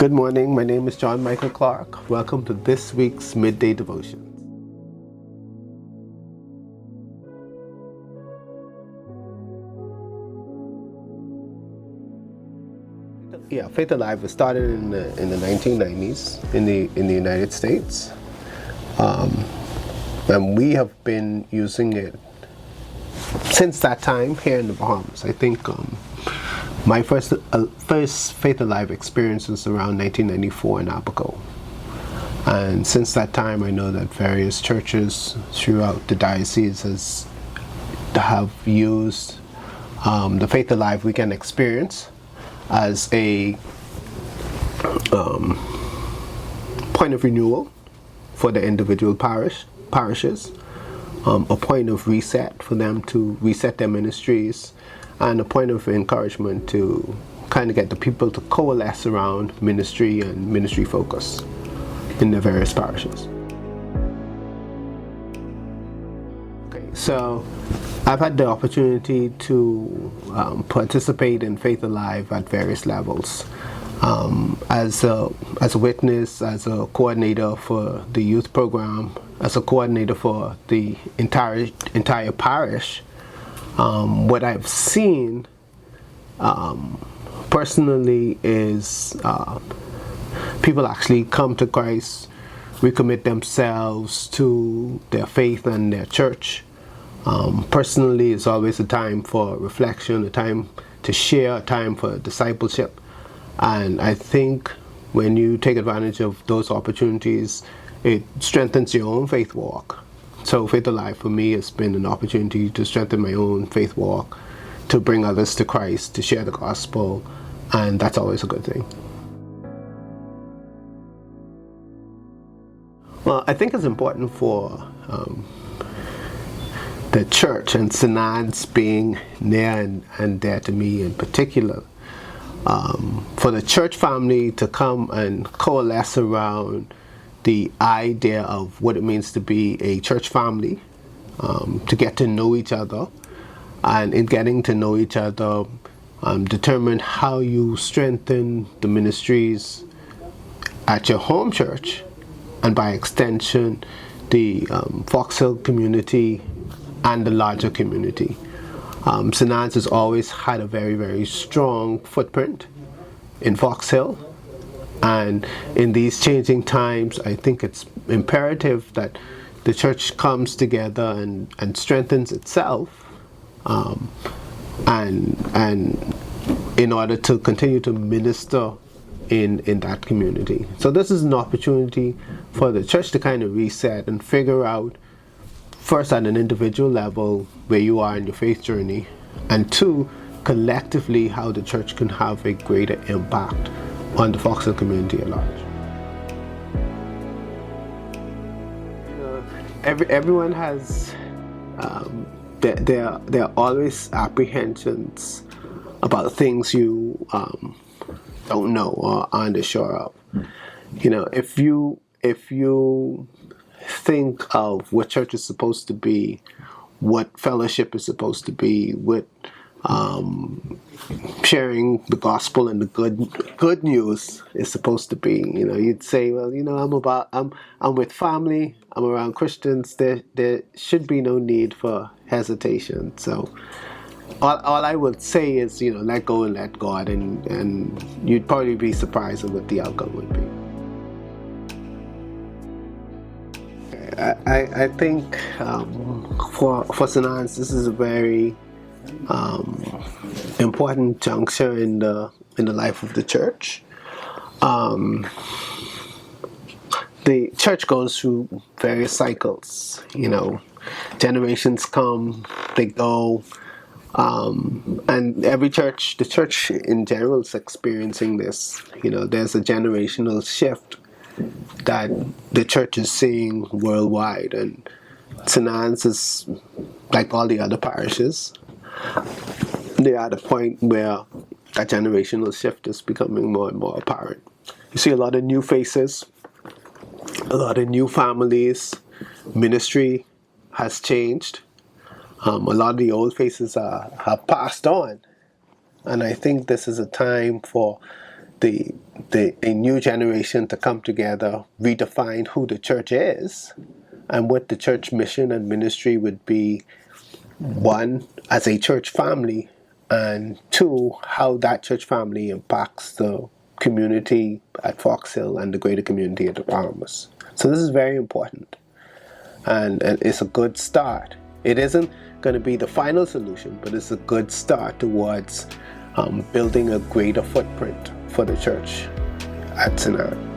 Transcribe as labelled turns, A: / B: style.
A: Good morning. My name is John Michael Clark. Welcome to this week's Midday Devotions. Yeah, Faith Alive was started in the 1990s in the United States, and we have been using it since that time here in the Bahamas. I think my first Faith Alive experience was around 1994 in Abaco. And since that time, I know that various churches throughout the diocese have used the Faith Alive Weekend Experience as a point of renewal for the individual parishes, a point of reset for them to reset their ministries, and a point of encouragement to kind of get the people to coalesce around ministry and ministry focus in their various parishes. Okay, so I've had the opportunity to participate in Faith Alive at various levels, as a witness, as a coordinator for the youth program, as a coordinator for the entire parish. What I've seen personally is people actually come to Christ, recommit themselves to their faith and their church. Personally, it's always a time for reflection, a time to share, a time for discipleship. And I think when you take advantage of those opportunities, it strengthens your own faith walk. So Faith Alive for me has been an opportunity to strengthen my own faith walk, to bring others to Christ, to share the gospel, and that's always a good thing. Well, I think it's important for the church, and St. Anne's being near and dear to me in particular, for the church family to come and coalesce around the idea of what it means to be a church family, to get to know each other, and in getting to know each other, determine how you strengthen the ministries at your home church, and by extension, the Fox Hill community and the larger community. St. Anne's has always had a very, very strong footprint in Fox Hill. And in these changing times, I think it's imperative that the church comes together and strengthens itself, and in order to continue to minister in that community. So this is an opportunity for the church to kind of reset and figure out, first at an individual level, where you are in your faith journey, and two, collectively, how the church can have a greater impact on the Fox Hill community at large. Everyone has there are always apprehensions about things you don't know or aren't sure of. If you think of what church is supposed to be, what fellowship is supposed to be, what sharing the gospel and the good news is supposed to be, you'd say, well, I'm with family, I'm around Christians, there should be no need for hesitation. So all I would say is, let go and let God, and you'd probably be surprised at what the outcome would be. I think for St. Anne's, this is a very important juncture in the life of the church. The church goes through various cycles. Generations come, they go, and the church in general is experiencing this. There's a generational shift that the church is seeing worldwide, and St. Anne's is like all the other parishes. They're at a point where that generational shift is becoming more and more apparent. You see a lot of new faces, a lot of new families. Ministry has changed. A lot of the old faces have passed on, and I think this is a time for a new generation to come together, redefine who the church is, and what the church mission and ministry would be, one, as a church family, and two, how that church family impacts the community at Fox Hill and the greater community at the Bahamas. So this is very important, and it's a good start. It isn't going to be the final solution, but it's a good start towards building a greater footprint for the church at St. Ann.